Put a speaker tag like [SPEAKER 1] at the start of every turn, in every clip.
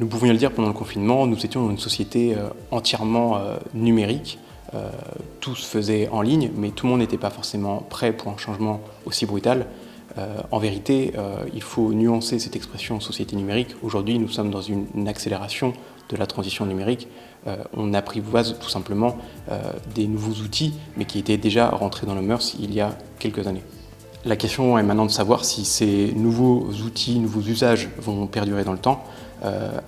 [SPEAKER 1] Nous pouvions le dire pendant le confinement, nous étions dans une société entièrement numérique. Tout se faisait en ligne, mais tout le monde n'était pas forcément prêt pour un changement aussi brutal. En vérité, il faut nuancer cette expression société numérique. Aujourd'hui, nous sommes dans une accélération de la transition numérique. On apprivoise tout simplement des nouveaux outils, mais qui étaient déjà rentrés dans le mœurs il y a quelques années. La question est maintenant de savoir si ces nouveaux outils, nouveaux usages vont perdurer dans le temps.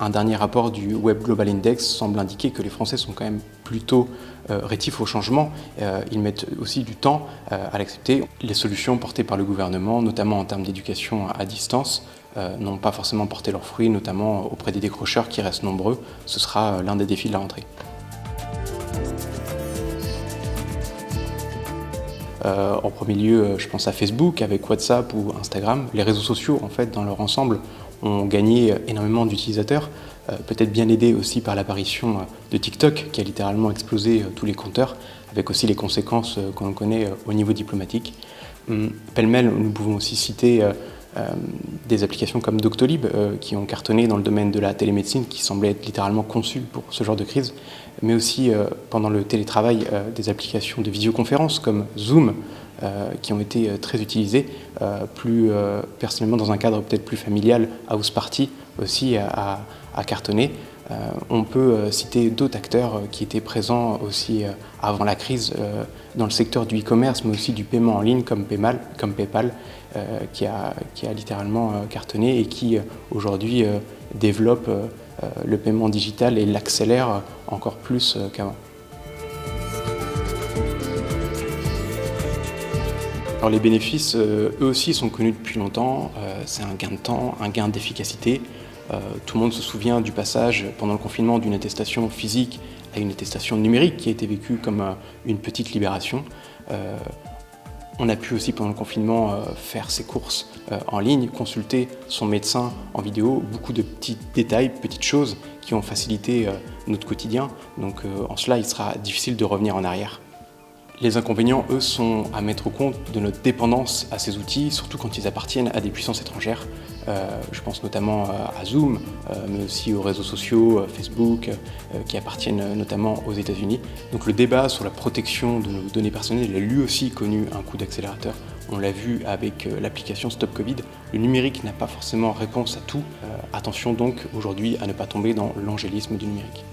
[SPEAKER 1] Un dernier rapport du Web Global Index semble indiquer que les Français sont quand même plutôt rétifs au changement. Ils mettent aussi du temps à l'accepter. Les solutions portées par le gouvernement, notamment en termes d'éducation à distance, n'ont pas forcément porté leurs fruits, notamment auprès des décrocheurs qui restent nombreux. Ce sera l'un des défis de la rentrée. En premier lieu, je pense à Facebook avec WhatsApp ou Instagram. Les réseaux sociaux, en fait, dans leur ensemble, ont gagné énormément d'utilisateurs, peut-être bien aidés aussi par l'apparition de TikTok, qui a littéralement explosé tous les compteurs, avec aussi les conséquences qu'on connaît au niveau diplomatique. Pêle-mêle, nous pouvons aussi citer des applications comme Doctolib qui ont cartonné dans le domaine de la télémédecine, qui semblait être littéralement conçue pour ce genre de crise, mais aussi pendant le télétravail des applications de visioconférence comme Zoom qui ont été très utilisées, plus personnellement dans un cadre peut-être plus familial, House Party aussi à cartonner. On peut citer d'autres acteurs qui étaient présents aussi avant la crise dans le secteur du e-commerce, mais aussi du paiement en ligne comme PayPal, qui a littéralement cartonné et qui aujourd'hui développe le paiement digital et l'accélère encore plus qu'avant. Alors les bénéfices, eux aussi, sont connus depuis longtemps. C'est un gain de temps, un gain d'efficacité. Tout le monde se souvient du passage pendant le confinement d'une attestation physique à une attestation numérique qui a été vécue comme une petite libération. On a pu aussi pendant le confinement faire ses courses en ligne, consulter son médecin en vidéo, beaucoup de petits détails, petites choses qui ont facilité notre quotidien. Donc en cela, il sera difficile de revenir en arrière. Les inconvénients, eux, sont à mettre au compte de notre dépendance à ces outils, surtout quand ils appartiennent à des puissances étrangères. Je pense notamment à Zoom, mais aussi aux réseaux sociaux, Facebook, qui appartiennent notamment aux États-Unis. Donc le débat sur la protection de nos données personnelles, il a lui aussi connu un coup d'accélérateur. On l'a vu avec l'application Stop Covid. Le numérique n'a pas forcément réponse à tout. Attention donc aujourd'hui à ne pas tomber dans l'angélisme du numérique.